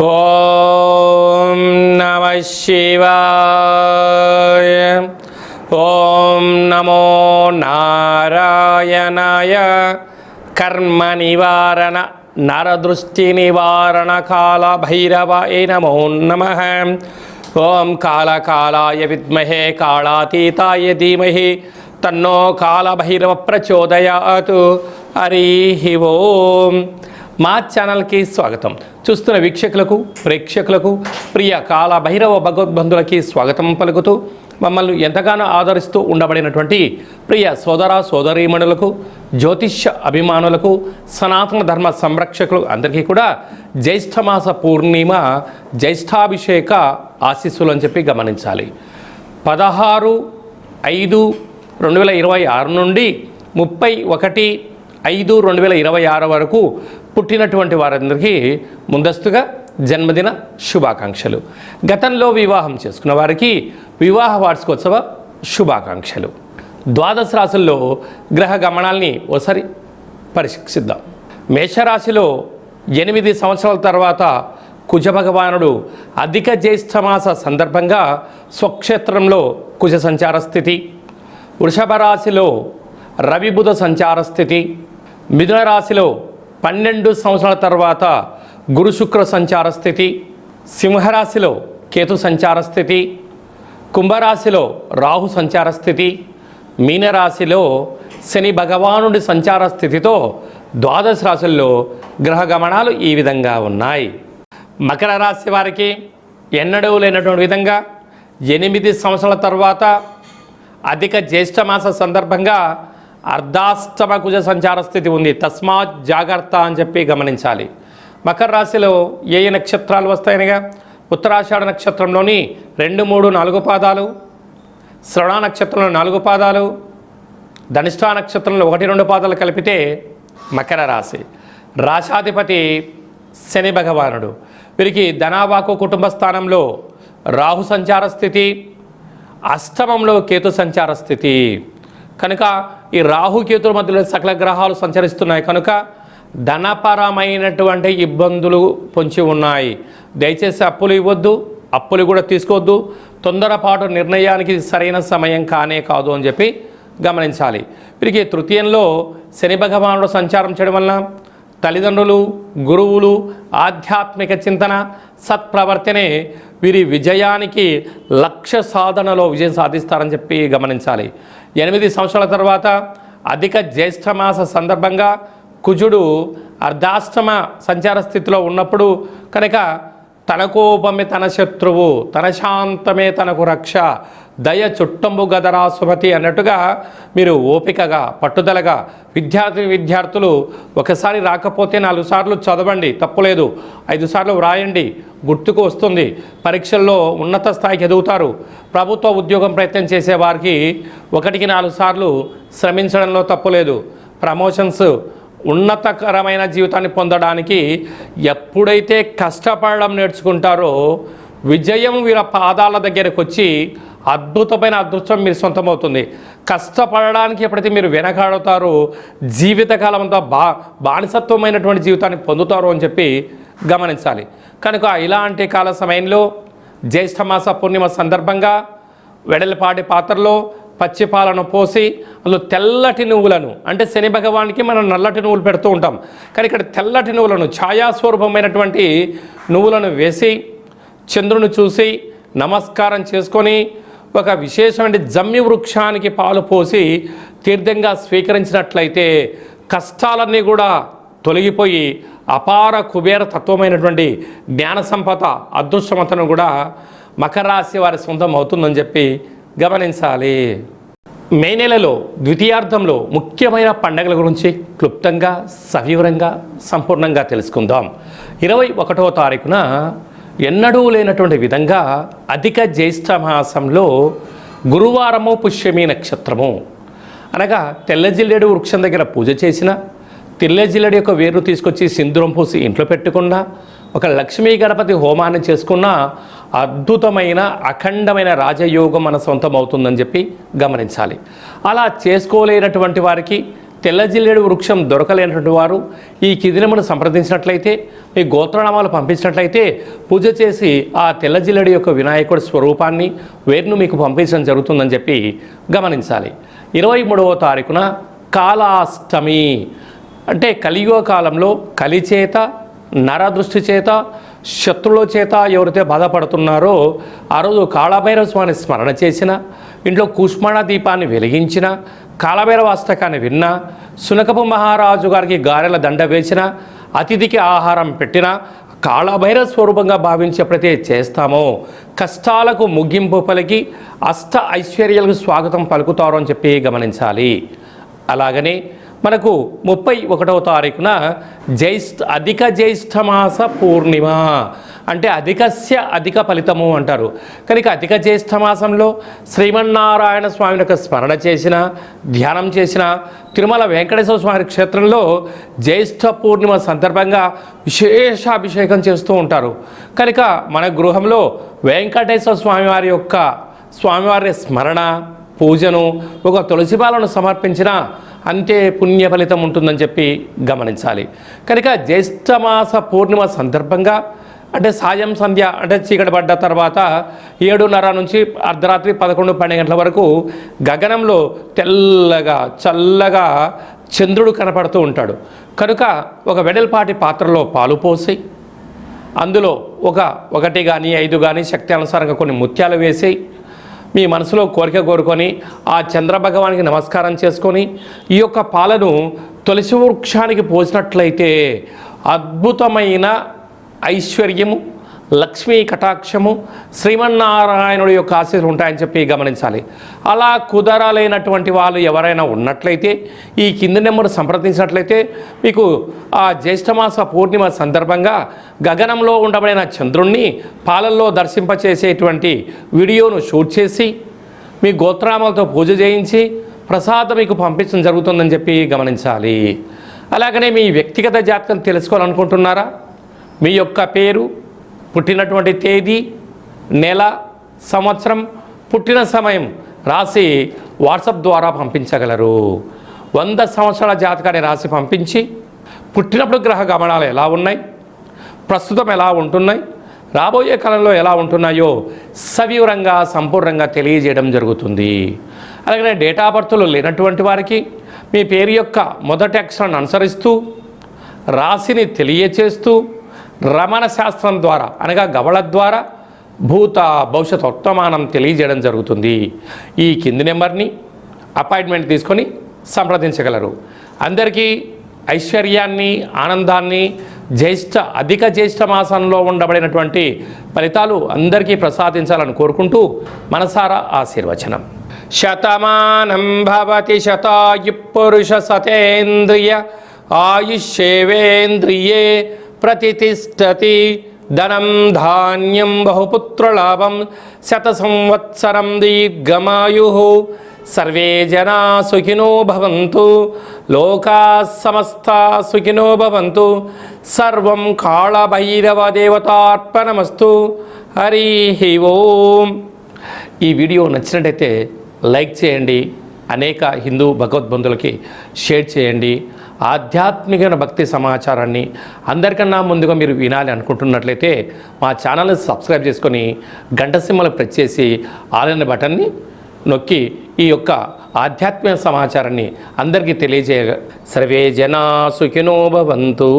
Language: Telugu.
ఓం నమః శివాయ. ఓం నమో నారాయణాయ. కర్మ నివారణ నరదృష్టి నివారణ కాల భైరవాయ నమో నమః. ఓం కాళకాలాయ విద్మహే కాళాతీతాయ ధీమహి తన్నో కాళభైరవ ప్రచోదయాత్. హరి ఓం. మా ఛానల్కి స్వాగతం. చూస్తున్న వీక్షకులకు ప్రేక్షకులకు ప్రియ కాళభైరవ భగవద్బంధులకి స్వాగతం పలుకుతూ మమ్మల్ని ఎంతగానో ఆదరిస్తూ ఉండబడినటువంటి ప్రియ సోదర సోదరీమణులకు జ్యోతిష్య అభిమానులకు సనాతన ధర్మ సంరక్షకులు అందరికీ కూడా జ్యేష్ఠమాస పూర్ణిమ జ్యేష్ఠాభిషేక ఆశీస్సులు అని చెప్పి గమనించాలి. 16/5/2026 నుండి 31/5/2026 వరకు పుట్టినటువంటి వారందరికీ ముందస్తుగా జన్మదిన శుభాకాంక్షలు. గతంలో వివాహం చేసుకున్న వారికి వివాహ వార్షికోత్సవ శుభాకాంక్షలు. ద్వాదశ రాశుల్లో గ్రహ గమనాల్ని ఒకసారి పరీక్షిద్దాం. మేషరాశిలో 8 సంవత్సరాల తర్వాత కుజభగవానుడు అధిక జ్యేష్ఠమాస సందర్భంగా స్వక్షేత్రంలో కుజ సంచార స్థితి. వృషభ రాశిలో రవి బుధ సంచార స్థితి. మిథున రాశిలో 12 సంవత్సరాల తర్వాత గురు శుక్ర సంచార స్థితి. సింహరాశిలో కేతు సంచార స్థితి. కుంభరాశిలో రాహు సంచార స్థితి. మీనరాశిలో శని భగవానుడి సంచార స్థితితో ద్వాదశ రాశుల్లో గ్రహ గమనాలు ఈ విధంగా ఉన్నాయి. మకర రాశి వారికి ఎన్నడూ లేనటువంటి విధంగా 8 సంవత్సరాల తర్వాత అధిక జ్యేష్ఠమాస సందర్భంగా అర్ధాష్టమ కుజ సంచార స్థితి ఉంది. తస్మాత్ జాగ్రత్త అని చెప్పి గమనించాలి. మకర రాశిలో ఏ నక్షత్రాలు వస్తాయనగా ఉత్తరాషాఢ నక్షత్రంలోని 2, 3, 4 పాదాలు, శ్రవణ నక్షత్రంలో 4 పాదాలు, ధనిష్ఠా నక్షత్రంలో 1, 2 పాదాలు కలిపితే మకర రాశి. రాశాధిపతి శని భగవానుడు. వీరికి ధనావాకు కుటుంబ స్థానంలో రాహు సంచార స్థితి, అష్టమంలో కేతు సంచార స్థితి. కనుక ఈ రాహుకేతుల మధ్యలో సకల గ్రహాలు సంచరిస్తున్నాయి కనుక ధనపరమైనటువంటి ఇబ్బందులు పొంచి ఉన్నాయి. దయచేసి అప్పులు ఇవ్వద్దు, అప్పులు కూడా తీసుకోవద్దు. తొందరపాటు నిర్ణయానికి సరైన సమయం కానే కాదు అని చెప్పి గమనించాలి. వీరికి తృతీయంలో శని భగవానుడు సంచారం చేయడం వలన తల్లిదండ్రులు, గురువులు, ఆధ్యాత్మిక చింతన, సత్ప్రవర్తనే వీరి విజయానికి లక్ష్య సాధనలో విజయం సాధిస్తారని చెప్పి గమనించాలి. 8 సంవత్సరాల తర్వాత అధిక జ్యేష్ఠమాస సందర్భంగా కుజుడు అర్ధాష్టమ సంచార స్థితిలో ఉన్నప్పుడు కనుక తన కోపమే తన శత్రువు, తన శాంతమే తనకు రక్ష, దయ చుట్టంబు గదరా సుమతి అన్నట్టుగా మీరు ఓపికగా పట్టుదలగా విద్యార్థులు ఒకసారి రాకపోతే 4 సార్లు చదవండి, తప్పులేదు. 5 సార్లు వ్రాయండి, గుర్తుకు వస్తుంది. పరీక్షల్లో ఉన్నత స్థాయికి ఎదుగుతారు. ప్రభుత్వ ఉద్యోగం ప్రయత్నం చేసే వారికి 1కి 4 సార్లు శ్రమించడంలో తప్పులేదు. ప్రమోషన్స్, ఉన్నతకరమైన జీవితాన్ని పొందడానికి ఎప్పుడైతే కష్టపడడం నేర్చుకుంటారో విజయం వీళ్ళ పాదాల దగ్గరకు వచ్చి అద్భుతమైన అదృష్టం మీరు సొంతమవుతుంది. కష్టపడడానికి ఎప్పుడైతే మీరు వెనకాడుతారో జీవితకాలం అంతా బానిసత్వమైనటువంటి జీవితాన్ని పొందుతారు అని చెప్పి గమనించాలి. కనుక ఇలాంటి కాల సమయంలో జ్యేష్ఠమాస పూర్ణిమ సందర్భంగా వెడలపాటి పాత్రలో పచ్చిపాలను పోసి అందులో తెల్లటి నువ్వులను, అంటే శని భగవానికి మనం నల్లటి నువ్వులు పెడుతూ ఉంటాం కానీ ఇక్కడ తెల్లటి నువ్వులను, ఛాయాస్వరూపమైనటువంటి నువ్వులను వేసి చంద్రుని చూసి నమస్కారం చేసుకొని ఒక విశేషమైన జమ్మి వృక్షానికి పాలు పోసి తీర్థంగా స్వీకరించినట్లయితే కష్టాలన్నీ కూడా తొలగిపోయి అపార కుబేర తత్వమైనటువంటి జ్ఞాన సంపద, అదృష్టవంతను కూడా మకర రాశి వారి సొంతం అవుతుందని చెప్పి గమనించాలి. మే నెలలో ద్వితీయార్థంలో ముఖ్యమైన పండుగల గురించి క్లుప్తంగా సవివరంగా సంపూర్ణంగా తెలుసుకుందాం. 21వ తారీఖున ఎన్నడూ లేనటువంటి విధంగా అధిక జ్యేష్ఠ మాసంలో గురువారము పుష్యమి నక్షత్రము అనగా తెల్ల జిల్లేడు వృక్షం దగ్గర పూజ చేసిన, తెల్ల జిల్లేడు యొక్క వేరు తీసుకొచ్చి సింధూరం పూసి ఇంట్లో పెట్టుకున్న, ఒక లక్ష్మీ గణపతి హోమాన్ని చేసుకున్న అద్భుతమైన అఖండమైన రాజయోగం మన సొంతం అవుతుందని చెప్పి గమనించాలి. అలా చేసుకోలేనటువంటి వారికి తెల్ల జిల్లేడు వృక్షం దొరకలేనటువంటి వారు ఈ కింది నెంబర్ను సంప్రదించినట్లయితే, మీ గోత్రనామాలు పంపించినట్లయితే పూజ చేసి ఆ తెల్ల జిల్లేడు యొక్క వినాయకుడి స్వరూపాన్ని వేరును మీకు పంపించడం జరుగుతుందని చెప్పి గమనించాలి. 23వ తారీఖున కాలాష్టమి అంటే కలియుగ కాలంలో కలి చేత, నరదృష్టి చేత, శత్రువుల చేత ఎవరైతే బాధపడుతున్నారో ఆ రోజు కాళభైరవ స్వామిని స్మరణ చేసిన, ఇంట్లో కుష్మాణ దీపాన్ని వెలిగించిన, కాళభైరవ అష్టకాన్ని విన్నా, సునకపు మహారాజు గారికి గారెల దండ వేసిన, అతిథికి ఆహారం పెట్టిన, కాళభైరవ స్వరూపంగా భావించి ఎప్పుడైతే చేస్తామో కష్టాలకు ముగింపు పలికి అష్ట ఐశ్వర్యాలకు స్వాగతం పలుకుతారు అని చెప్పి గమనించాలి. అలాగనే మనకు 31వ తారీఖున అధిక జ్యేష్ఠమాస పూర్ణిమ అంటే అధిక ఫలితము అంటారు. కనుక అధిక జ్యేష్ఠమాసంలో శ్రీమన్నారాయణ స్వామి యొక్క స్మరణ చేసిన, ధ్యానం చేసిన, తిరుమల వెంకటేశ్వర స్వామి క్షేత్రంలో జ్యేష్ఠ పూర్ణిమ సందర్భంగా విశేష అభిషేకం చేస్తూ ఉంటారు. కనుక మన గృహంలో వెంకటేశ్వర స్వామివారి స్మరణ, పూజను, ఒక తులసిపాలను సమర్పించిన అంతే పుణ్య ఫలితం ఉంటుందని చెప్పి గమనించాలి. కనుక జ్యేష్ఠమాస పూర్ణిమ సందర్భంగా అంటే సాయం సంధ్య అంటే చీకటి పడ్డ తర్వాత 7:30 నుంచి అర్ధరాత్రి 11-12 గంటల వరకు గగనంలో తెల్లగా చల్లగా చంద్రుడు కనపడుతూ ఉంటాడు. కనుక ఒక వెడల్పాటి పాత్రలో పాలు పోసి అందులో 1 కానీ 5 కానీ శక్తి అనుసారంగా కొన్ని ముత్యాలు వేసి మీ మనసులో కోరిక కోరుకొని ఆ చంద్రభగవానికి నమస్కారం చేసుకొని ఈ యొక్క పాలను తులసి వృక్షానికి పోసినట్లయితే అద్భుతమైన ఐశ్వర్యము, లక్ష్మీ కటాక్షము, శ్రీమన్నారాయణుడి యొక్క ఆశీస్సులు ఉంటాయని చెప్పి గమనించాలి. అలా కుదరలేనటువంటి వాళ్ళు ఎవరైనా ఉన్నట్లయితే ఈ కింది నెంబర్ సంప్రదించినట్లయితే మీకు ఆ జ్యేష్ఠమాస పూర్ణిమ సందర్భంగా గగనంలో ఉండబడిన చంద్రుణ్ణి పాలల్లో దర్శింపచేసేటువంటి వీడియోను షూట్ చేసి మీ గోత్రామాలతో పూజ చేయించి ప్రసాదం మీకు పంపించడం జరుగుతుందని చెప్పి గమనించాలి. అలాగనే మీ వ్యక్తిగత జాతకం తెలుసుకోవాలనుకుంటున్నారా? మీ యొక్క పేరు, పుట్టినటువంటి తేదీ, నెల, సంవత్సరం, పుట్టిన సమయం రాసి వాట్సాప్ ద్వారా పంపించగలరు. 100 సంవత్సరాల జాతకాన్ని రాసి పంపించి పుట్టినప్పుడు గ్రహ గమనాలు ఎలా ఉన్నాయి, ప్రస్తుతం ఎలా ఉంటున్నాయి, రాబోయే కాలంలో ఎలా ఉంటున్నాయో సవివరంగా సంపూర్ణంగా తెలియజేయడం జరుగుతుంది. అలాగే డేట్ ఆఫ్ బర్త్లు లేనటువంటి వారికి మీ పేరు యొక్క మొదటి అక్షరాన్ని అనుసరిస్తూ రాశిని తెలియచేస్తూ రమణ శాస్త్రం ద్వారా అనగా గవళ ద్వారా భూత భవిష్యత్ వర్తమానం తెలియజేయడం జరుగుతుంది. ఈ కింది నెంబర్ని అపాయింట్మెంట్ తీసుకొని సంప్రదించగలరు. అందరికీ ఐశ్వర్యాన్ని, ఆనందాన్ని, అధిక జ్యేష్ఠ మాసంలో ఉండబడినటువంటి ఫలితాలు అందరికీ ప్రసాదించాలని కోరుకుంటూ మనసారా ఆశీర్వచనం. శతమానం భవతి శతాయు పురుష సతేంద్రియ ఆయుష్యేవేంద్రియే ప్రతిష్టతి ధనం ధాన్యం బహుపుత్రలాభం శత సంవత్సరం దీర్ఘమాయు సర్వే జనా సుఖినో భవంతు లోకా సమస్తా సుఖినో భవంతు సర్వం కాళభైరవ దేవతార్పణమస్తు. హరి ఓం. ఈ వీడియో నచ్చినట్టయితే లైక్ చేయండి, అనేక హిందూ భగవద్బంధులకి షేర్ చేయండి. ఆధ్యాత్మిక భక్తి సమాచారాన్ని అందరికన్నా ముందుగా మీరు వినాలి అనుకుంటున్నట్లయితే మా ఛానల్ని సబ్స్క్రైబ్ చేసుకొని గంట సింబల్ ప్రెస్ చేసి ఆల్ అనే బటన్ని నొక్కి ఈ యొక్క ఆధ్యాత్మిక సమాచారాన్ని అందరికీ తెలియజేయ. సర్వే జనా సుఖినో భవంతు.